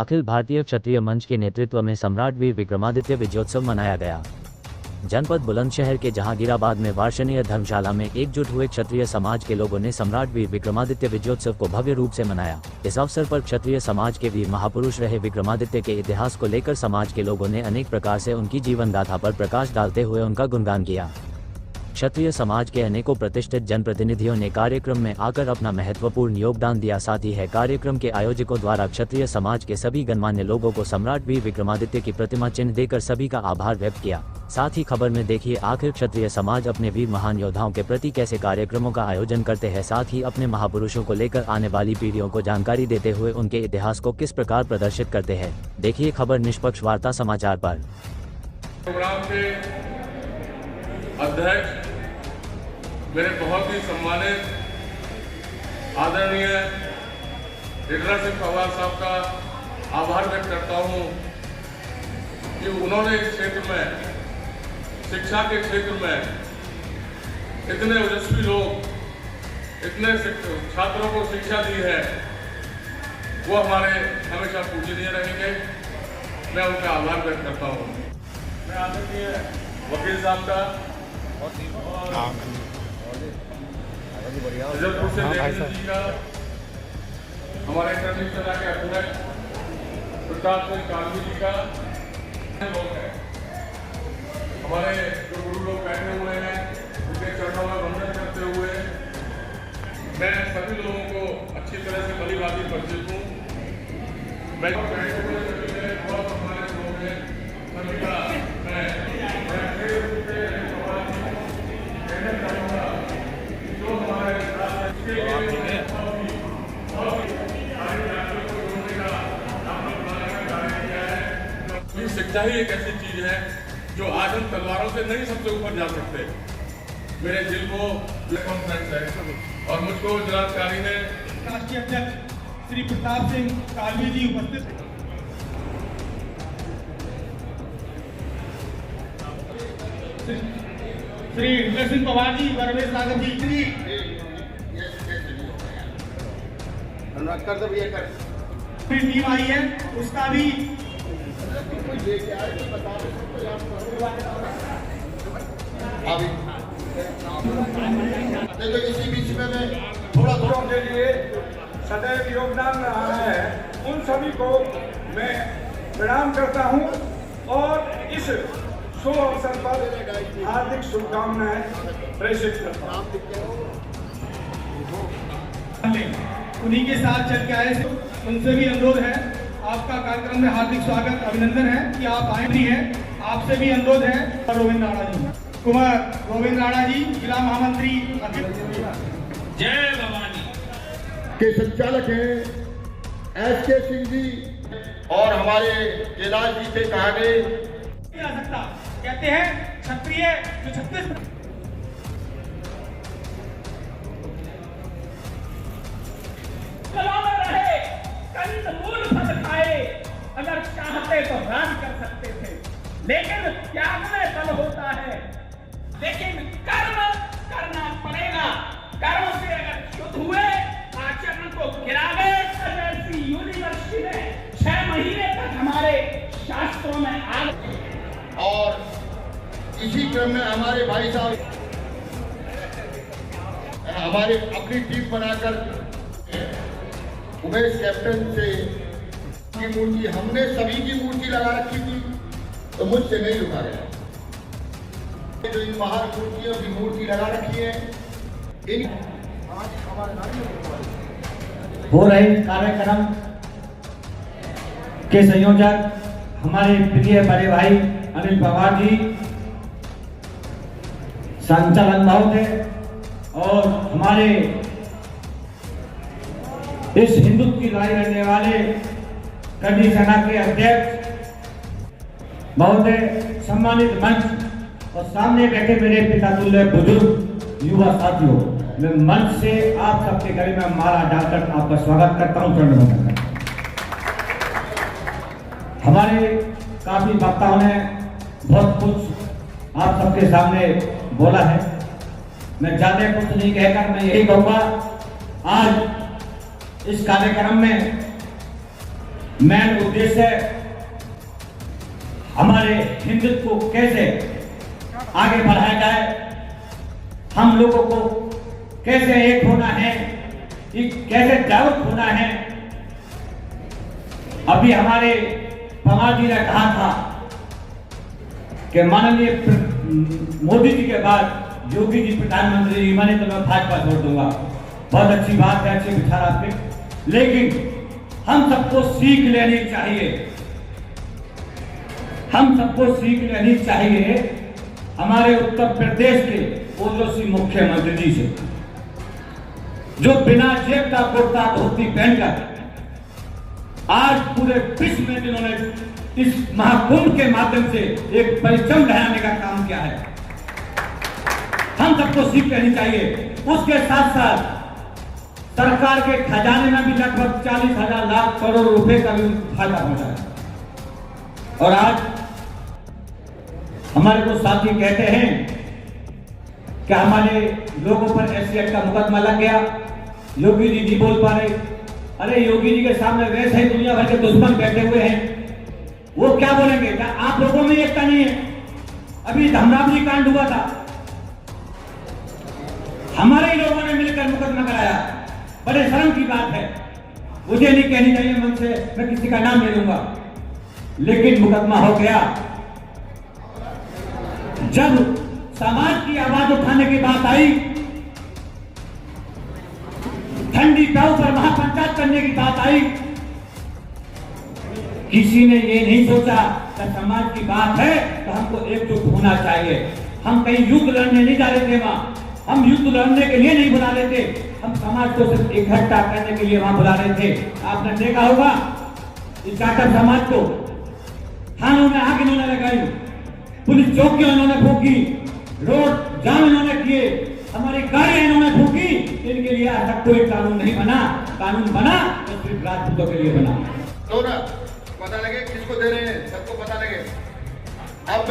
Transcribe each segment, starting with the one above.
अखिल भारतीय क्षत्रिय मंच के नेतृत्व में सम्राट वीर विक्रमादित्य विजयोत्सव मनाया गया। जनपद बुलंदशहर के जहांगीराबाद में वार्षणीय धर्मशाला में एकजुट हुए क्षत्रिय समाज के लोगों ने सम्राट वीर विक्रमादित्य विजयोत्सव को भव्य रूप से मनाया। इस अवसर पर क्षत्रिय समाज के वीर महापुरुष रहे विक्रमादित्य के इतिहास को लेकर समाज के लोगों ने अनेक प्रकार से उनकी जीवन गाथा पर प्रकाश डालते हुए उनका गुणगान किया। क्षत्रिय समाज के अनेकों प्रतिष्ठित जनप्रतिनिधियों ने कार्यक्रम में आकर अपना महत्वपूर्ण योगदान दिया। साथ ही कार्यक्रम के आयोजकों द्वारा क्षत्रिय समाज के सभी गणमान्य लोगों को सम्राट वीर विक्रमादित्य की प्रतिमा चिन्ह देकर सभी का आभार व्यक्त किया। साथ ही खबर में देखिए आखिर क्षत्रिय समाज अपने वीर महान योद्धाओं के प्रति कैसे कार्यक्रमों का आयोजन करते हैं, साथ ही अपने महापुरुषों को लेकर आने वाली पीढ़ियों को जानकारी देते हुए उनके इतिहास को किस प्रकार प्रदर्शित करते हैं। देखिए खबर निष्पक्ष वार्ता समाचार पर। अध्यक्ष मेरे बहुत ही सम्मानित आदरणीय लीडर सिंह पवार साहब का आभार व्यक्त करता हूं कि उन्होंने इस क्षेत्र में, शिक्षा के क्षेत्र में इतने ओजस्वी लोग, इतने छात्रों को शिक्षा दी है, वो हमारे हमेशा पूजनीय रहेंगे। मैं उनका आभार व्यक्त करता हूं। मैं आदरणीय वकील साहब का जबलपुर से देवेंद्र जी का, हमारे इंटरनेट सभा के अध्यक्ष प्रताप सिंह कालवी जी का, लोग हैं हमारे जो गुरु लोग बैठे हुए हैं, उनके चरणों में वंदन करते हुए मैं सभी लोगों को अच्छी तरह से भली भांति परिचित हूँ। मैं बैठे हुए सभी बहुत सम्मानित लोग हैं, सभी का मैं शिक्षा ही एक ऐसी चीज है जो आज हम तलवारों से नहीं सबसे ऊपर जा सकते। मेरे दिल को कॉन्फ्रेंस है और मुझको जिलाधिकारी ने राष्ट्रीय अध्यक्ष श्री प्रताप सिंह कालवी जी उपस्थित, श्री लीडर सिंह पवार जी, रमेश राघव जी, टीम आई है उसका भी इसी बीच में मैं थोड़ा के लिए सदैव योगदान रहा है, उन सभी को मैं प्रणाम करता हूं और इस शुभ अवसर पर हार्दिक शुभकामनाएं प्रेषित करता हूं। उन्हीं के साथ चल के आए, उनसे भी अनुरोध है, आपका कार्यक्रम में हार्दिक स्वागत, अभिनंदन है कि आप आए भी हैं। आपसे भी अनुरोध है गोविंद राणा जी, कुमार गोविंद राणा जी, जिला महामंत्री जय भवानी के संचालक हैं एस.के. सिंह जी और हमारे कैलाश जी से कहा गए कहते हैं क्षत्रिय जो 36 रहे, कंदमूल फल खाए, अगर चाहते तो राज कर सकते थे, लेकिन त्याग में बल होता है। लेकिन कर्म करना पड़ेगा। कर्म से अगर शुद्ध हुए, आचरण को गिरावे, ऐसी यूनिवर्सिटी में 6 महीने तक हमारे शास्त्रों में आ। और इसी क्रम में हमारे भाई साहब हमारे अपनी टीम बनाकर उमेश कैप्टन से की मूर्ति, हमने सभी की मूर्ति लगा रखी थी, तो मुझसे नहीं रुका गया। जो इन महान मूर्तियों की मूर्ति लगा रखी है, इन हो रहे कार्यक्रम के संयोजक हमारे प्रिय बड़े भाई अनिल पवार जी, संचालन महोदय और हमारे इस हिंदुत्व की लड़ाई लड़ने वाले कर्णी सेना के अध्यक्ष महोदय, सम्मानित मंच और सामने बैठे मेरे पिता तुल्य बुजुर्ग युवा साथियों, मैं मंच से आप सबके गले में माला डालकर आपका स्वागत करता हूं, चरण वंदन करता हूं। हमारे काफी वक्ताओं ने बहुत कुछ आप सबके सामने बोला है, मैं ज्यादा कुछ नहीं कहकर मैं यही कहूंगा, आज इस कार्यक्रम में मेन उद्देश्य हमारे हिंदुत्व को कैसे आगे बढ़ाया जाए, हम लोगों को कैसे एक होना है, कैसे जागरूक होना है। अभी हमारे पवार जी ने कहा था कि माननीय मोदी जी के बाद योगी जी प्रधानमंत्री जी बने तो मैं भाजपा छोड़ दूंगा। बहुत अच्छी बात है, अच्छे विचार आपके, लेकिन हम सबको सीख लेनी चाहिए, हम सबको सीख लेनी चाहिए हमारे उत्तर प्रदेश के ओजस्वी मुख्यमंत्री जी से, जो बिना जेब का कुर्ता धोती पहनकर आज पूरे विश्व में जिन्होंने इस महाकुंभ के माध्यम से एक परिचम लहराने का काम किया है, हम सबको सीख लेनी चाहिए। उसके साथ साथ सरकार के खजाने में भी लगभग 40,000 लाख करोड़ रुपए का भी फायदा पहुंचा है। और आज हमारे को साथी कहते हैं कि हमारे लोगों पर SC का मुकदमा लग गया, योगी जी नहीं बोल पा रहे। अरे योगी जी के सामने वैसे ही दुनिया भर के दुश्मन बैठे हुए हैं, वो क्या बोलेंगे? क्या आप लोगों में एकता नहीं है? अभी धमरावली कांड हुआ था, हमारे ही लोगों ने मिलकर मुकदमा कराया। बड़े शर्म की बात है, मुझे नहीं कहनी चाहिए मन से, मैं किसी का नाम ले लूंगा, लेकिन मुकदमा हो गया। जब समाज की आवाज उठाने की बात आई, ठंडी टाव पर महापंचायत करने की बात आई, किसी ने ये नहीं सोचा कि समाज की बात है तो हमको एकजुट होना चाहिए। हम कहीं युद्ध लड़ने नहीं जा रहे थे, वहां हम युद्ध लड़ने के लिए नहीं बुला रहे थे, हम समाज को सिर्फ इकट्ठा करने के लिए वहां बुला रहे थे। आपने देखा होगा इस जाटव समाज को थानों में आग इन्होंने लगाई, पुलिस चौकियां इन्होंने फूकी, रोड जाम इन्होंने किए, हमारी गाड़ियां इन्होंने फूकी। इनके लिए आज तक कोई कानून नहीं बना, कानून बना तो सिर्फ राजपूतों के लिए बना। तो ना पता लगे किसको दे रहे हैं, सबको पता लगे। अब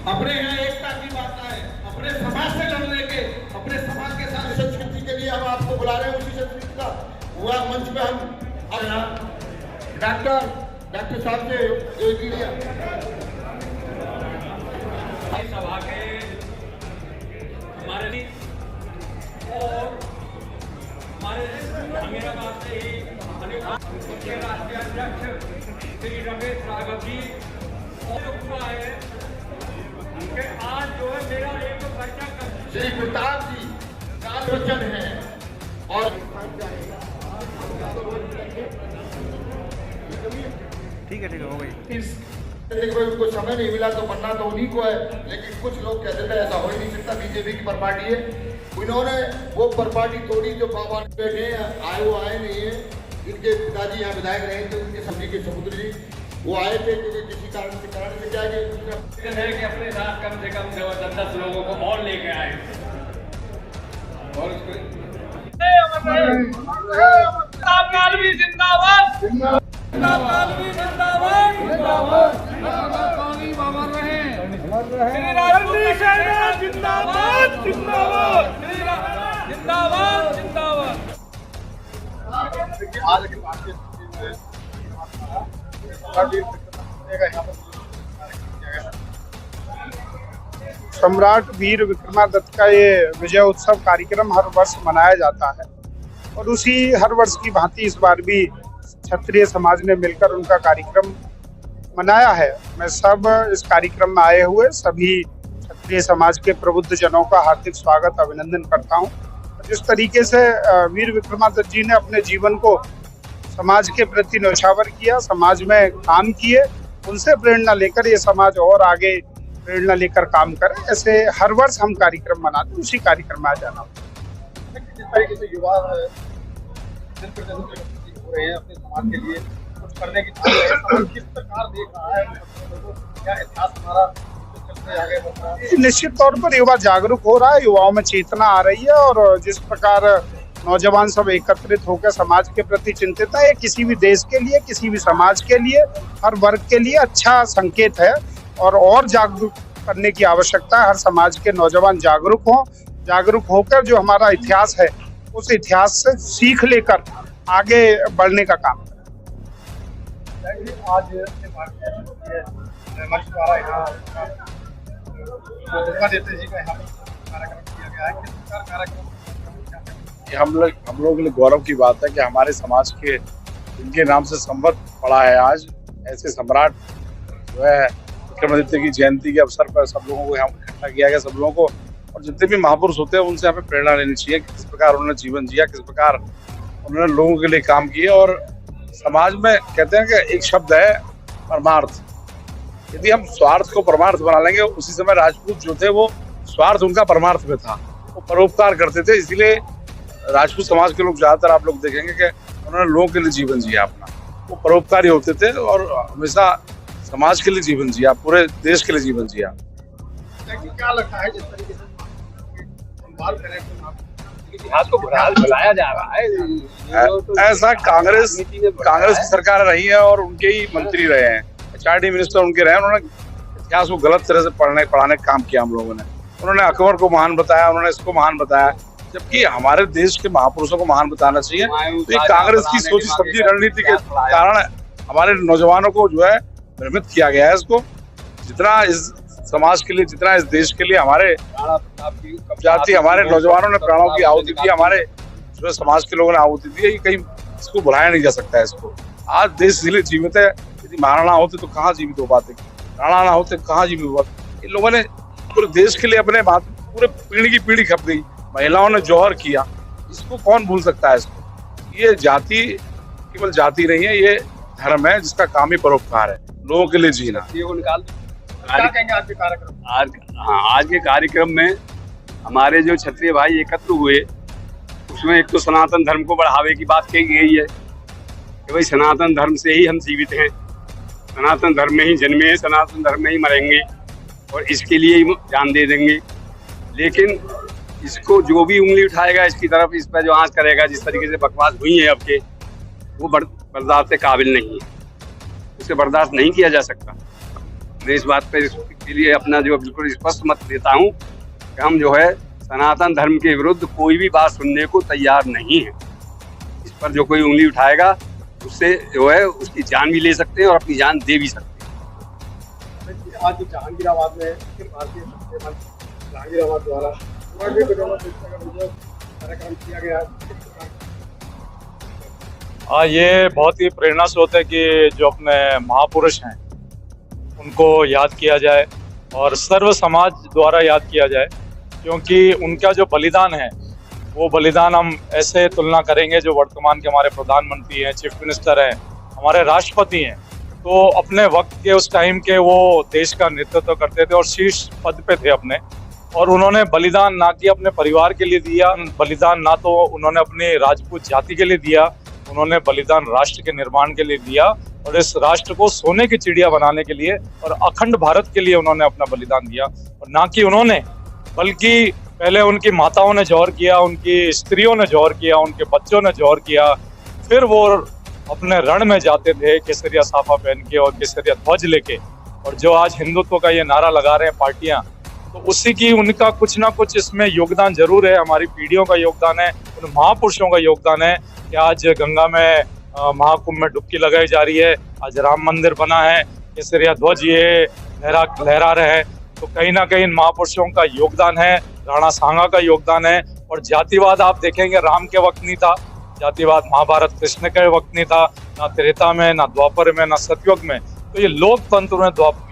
अपने यहाँ एकता की बात है, अपने समाज से लड़ने के, अपने समाज के साथ संस्कृति के लिए हम आपको बुला रहे हैं। उसी संस्कृति का हुआ मंच पे हम डॉक्टर साहब से योगी लिया सभा के हमारे और हमारे अमीराबाद से ही मुख्य राष्ट्रीय अध्यक्ष श्री रमेश राघव जी और हुआ है कि आज जो है मेरा एक पर्चा श्री प्रताप जी कालवचन है और ठीक है हो गई। उनको समय नहीं मिला तो बनना तो उन्हीं को है, लेकिन कुछ लोग कहते थे ऐसा हो ही नहीं सकता, बीजेपी की प्रपार्टी है। उन्होंने वो प्रपार्टी तोड़ी जो बाबा बैठे आए, वो आए नहीं है। इनके पिताजी यहाँ विधायक रहे थे, उनके सब्जी के समुद्र जी वो आए थे, क्योंकि किसी कारण से क्या है कि अपने साथ कम से कम 10 लोगों को और लेके आए और उसको सम्राट वीर विक्रमादित्य का ये विजय उत्सव कार्यक्रम हर वर्ष मनाया जाता है और उसी हर वर्ष की भांति इस बार भी क्षत्रिय समाज ने मिलकर उनका कार्यक्रम मनाया है। मैं सब इस कार्यक्रम में आए हुए सभी क्षत्रिय समाज के प्रबुद्ध जनों का हार्दिक स्वागत अभिनंदन करता हूं। जिस तरीके से वीर विक्रमादित्य जी ने अपने जीवन को समाज के प्रति न्यौछावर किया, समाज में काम किए, उनसे प्रेरणा लेकर ये समाज और आगे प्रेरणा लेकर काम करे। ऐसे हर वर्ष हम कार्यक्रम मनाते हैं, उसी कार्यक्रम में आ जाना। जिस तरीके से युवा हो रहे हैं अपने समाज के लिए कुछ करने की समाज किस प्रकार देख रहा है, क्या इतिहास हमारा आगे बढ़ रहा है? निश्चित तौर पर युवा जागरूक हो रहा है, युवाओं में चेतना आ रही है और जिस प्रकार नौजवान सब एकत्रित होकर समाज के प्रति चिंतित है, ये किसी भी देश के लिए, किसी भी समाज के लिए, हर वर्ग के लिए अच्छा संकेत है और जागरूक करने की आवश्यकता है। हर समाज के नौजवान जागरूक होकर जो हमारा इतिहास है उस इतिहास से सीख लेकर आगे बढ़ने का काम करें। लगता है कि आज अखिल भारतीय मंच द्वारा यहाँ विक्रमादित्य जी का यहाँ पर कार्यक्रम किया गया है, किस प्रकार कार्यक्रम? हम लोगों के लिए गौरव की बात है कि हमारे समाज के इनके नाम से संवत पड़ा है। आज ऐसे सम्राट जो है विक्रमादित्य की जयंती के अवसर पर सब लोगों को यहाँ इकट्ठा किया गया। सब लोगों को और जितने भी महापुरुष होते हैं उनसे हमें प्रेरणा लेनी चाहिए कि किस प्रकार उन्होंने जीवन जिया, किस प्रकार उन्होंने लोगों के लिए काम किए। और समाज में कहते हैं कि एक शब्द है परमार्थ। यदि हम स्वार्थ को परमार्थ बना लेंगे, उसी समय राजपूत जो थे वो स्वार्थ उनका परमार्थ में था, वो परोपकार करते थे। इसीलिए राजपूत समाज के लोग ज्यादातर आप लोग देखेंगे कि उन्होंने लोगों के लिए जीवन जिया अपना, वो परोपकारी होते थे और हमेशा समाज के लिए जीवन जिया, पूरे देश के लिए जीवन जिया। क्या लगता है जिस तरीके से बात करें इतिहास को भुलाया जा रहा है, ऐसा कांग्रेस की सरकार रही है और उनके ही मंत्री रहे हैं, HRD मिनिस्टर उनके रहे हैं। उन्होंने इतिहास को गलत तरह से पढ़ाने का काम किया हम लोगों ने। उन्होंने अकबर को महान बताया, उन्होंने इसको महान बताया, जबकि हमारे देश के महापुरुषों को महान बताना चाहिए। तो ये कांग्रेस की सोची समझी रणनीति के कारण हमारे नौजवानों को जो है भ्रमित किया गया है। इसको जितना इस समाज के लिए, जितना इस देश के लिए हमारे जाति, हमारे नौजवानों ने प्राणों की आहुति दी, हमारे जो समाज के लोगों ने आहुति दी, ये कहीं इसको भुलाया नहीं जा सकता है। इसको आज देश इसलिए जीवित है। यदि महाराणा होते तो कहाँ जीवित हो पाते, राणा ना होते कहाँ जीवित हो पाते। इन लोगों ने पूरे देश के लिए अपने पूरे पीढ़ी की पीढ़ी खप गई। महिलाओं ने जौहर किया, इसको कौन भूल सकता है। इसको ये जाति केवल जाति नहीं है, ये धर्म है जिसका काम ही परोपकार है, लोगों के लिए जीना। आज के कार्यक्रम में हमारे जो क्षत्रिय भाई एकत्र हुए, उसमें एक तो सनातन धर्म को बढ़ावे की बात कही गई है कि भाई सनातन धर्म से ही हम जीवित हैं, सनातन धर्म में ही जन्मे हैं, सनातन धर्म में ही मरेंगे और इसके लिए ही जान दे देंगे। लेकिन इसको जो भी उंगली उठाएगा इसकी तरफ, इस पर जो आंच करेगा, जिस तरीके से बकवास हुई है अब के, वो बर्दाश्त के काबिल नहीं है, उसे बर्दाश्त नहीं किया जा सकता। मैं इस बात पर इसके लिए अपना जो बिल्कुल स्पष्ट मत देता हूँ कि हम जो है सनातन धर्म के विरुद्ध कोई भी बात सुनने को तैयार नहीं है। इस पर जो कोई उंगली उठाएगा उससे जो है उसकी जान भी ले सकते हैं और अपनी जान दे भी सकते हैं। आज जहांगीराबाद में जहांगीराबाद द्वारा कार्यक्रम किया गया। ये बहुत ही प्रेरणा स्रोत है कि जो अपने महापुरुष हैं उनको याद किया जाए और सर्व समाज द्वारा याद किया जाए, क्योंकि उनका जो बलिदान है वो बलिदान हम ऐसे तुलना करेंगे जो वर्तमान के हमारे प्रधानमंत्री हैं, चीफ मिनिस्टर हैं, हमारे राष्ट्रपति हैं, तो अपने वक्त के उस टाइम के वो देश का नेतृत्व करते थे और शीर्ष पद पे थे अपने, और उन्होंने बलिदान ना कि अपने परिवार के लिए दिया, बलिदान ना तो उन्होंने अपनी राजपूत जाति के लिए दिया, उन्होंने बलिदान राष्ट्र के निर्माण के लिए दिया और इस राष्ट्र को सोने की चिड़िया बनाने के लिए और अखंड भारत के लिए उन्होंने अपना बलिदान दिया। और ना कि उन्होंने, बल्कि पहले उनकी माताओं ने जौहर किया, उनकी स्त्रियों ने जौहर किया, उनके बच्चों ने जौहर किया, फिर वो अपने रण में जाते थे केसरिया साफा पहन के और केसरिया ध्वज लेके। और जो आज हिंदुत्व का ये नारा लगा रहे हैं पार्टियां, तो उसी की उनका कुछ ना कुछ इसमें योगदान जरूर है। हमारी पीढ़ियों का योगदान है, उन महापुरुषों का योगदान है कि आज गंगा में महाकुंभ में डुबकी लगाई जा रही है, आज राम मंदिर बना है, केसरिया ध्वज ये लहरा रहे हैं। तो कहीं ना कहीं इन महापुरुषों का योगदान है, राणा सांगा का योगदान है। और जातिवाद आप देखेंगे राम के वक्त नहीं था, जातिवाद महाभारत कृष्ण के वक्त नहीं था, ना त्रेता में, ना द्वापर में, ना सतयुग में। तो ये लोकतंत्र में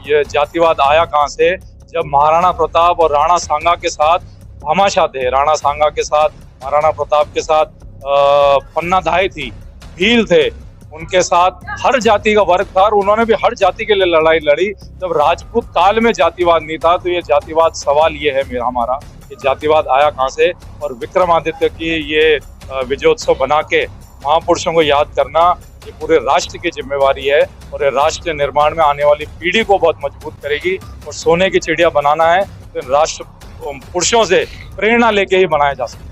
ये जातिवाद आया कहाँ से? जब महाराणा प्रताप और राणा सांगा के साथ भामाशाह थे, राणा सांगा के साथ, महाराणा प्रताप के साथ पन्नाधाय थी, भील थे, उनके साथ हर जाति का वर्ग था और उन्होंने भी हर जाति के लिए लड़ाई लड़ी। जब राजपूत काल में जातिवाद नहीं था, तो ये जातिवाद सवाल ये है मेरा हमारा कि जातिवाद आया कहाँ से? और विक्रमादित्य की ये विजयोत्सव बना के महापुरुषों को याद करना ये पूरे राष्ट्र की जिम्मेवारी है और ये राष्ट्र निर्माण में आने वाली पीढ़ी को बहुत मजबूत करेगी। और सोने की चिड़िया बनाना है तो राष्ट्र पुरुषों से प्रेरणा लेके ही बनाया जा सकता है।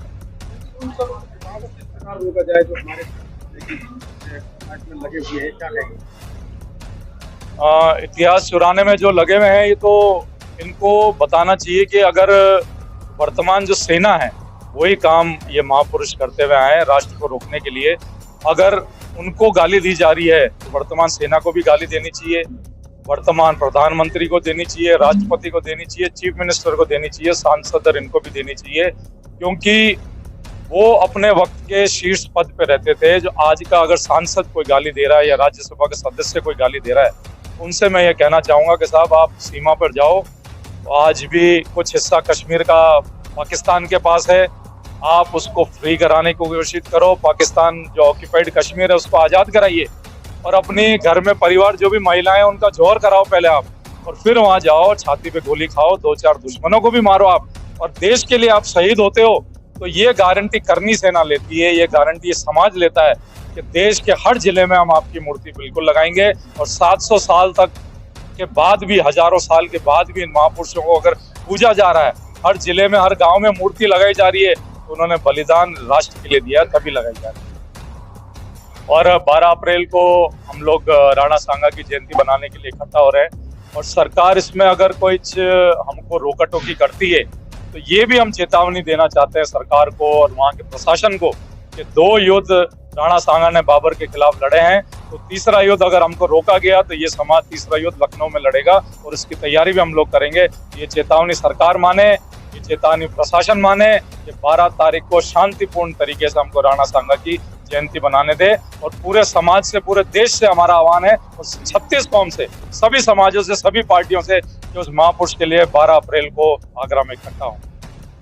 इतिहास चुराने में जो लगे हुए हैं, ये तो इनको बताना चाहिए कि अगर वर्तमान जो सेना है वही काम ये महापुरुष करते हुए आए राष्ट्र को रोकने के लिए, अगर उनको गाली दी जा रही है तो वर्तमान सेना को भी गाली देनी चाहिए, वर्तमान प्रधानमंत्री को देनी चाहिए, राष्ट्रपति को देनी चाहिए, चीफ मिनिस्टर को देनी चाहिए, सांसद और इनको भी देनी चाहिए, क्योंकि वो अपने वक्त के शीर्ष पद पे रहते थे। जो आज का अगर सांसद कोई गाली दे रहा है या राज्यसभा के सदस्य कोई गाली दे रहा है, उनसे मैं ये कहना चाहूंगा कि साहब आप सीमा पर जाओ। आज भी कुछ हिस्सा कश्मीर का पाकिस्तान के पास है, आप उसको फ्री कराने की कोशिश करो। पाकिस्तान जो ऑक्यूपाइड कश्मीर है उसको आज़ाद कराइए और अपने घर में परिवार जो भी महिलाएं हैं उनका जोहर कराओ पहले आप, और फिर वहां जाओ, छाती पे गोली खाओ, 2-4 दुश्मनों को भी मारो आप, और देश के लिए आप शहीद होते हो। तो ये गारंटी करनी सेना लेती है, ये गारंटी ये समाज लेता है कि देश के हर जिले में हम आपकी मूर्ति बिल्कुल लगाएंगे। और 700 साल तक के बाद भी, हजारों साल के बाद भी इन महापुरुषों को अगर पूजा जा रहा है, हर जिले में हर गांव में मूर्ति लगाई जा रही है, तो उन्होंने बलिदान राष्ट्र के लिए दिया, तभी लगाई जा रही है। और 12 अप्रैल को हम लोग राणा सांगा की जयंती बनाने के लिए इकट्ठा हो रहे हैं, और सरकार इसमें अगर कोई हमको रोका टोकी करती है तो ये भी हम चेतावनी देना चाहते हैं सरकार को और वहाँ के प्रशासन को कि 2 युद्ध राणा सांगा ने बाबर के खिलाफ लड़े हैं, तो तीसरा युद्ध अगर हमको रोका गया तो ये समाज तीसरा युद्ध लखनऊ में लड़ेगा, और इसकी तैयारी भी हम लोग करेंगे। ये चेतावनी सरकार माने, ये चेतावनी प्रशासन माने कि 12 तारीख को शांतिपूर्ण तरीके से हमको राणा सांगा की जयंती बनाने दे। और पूरे समाज से, पूरे देश से हमारा आह्वान है, और 36 कौम से, सभी समाजों से, सभी पार्टियों से कि उस महापुरुष के लिए 12 अप्रैल को आगरा में इकट्ठा हों।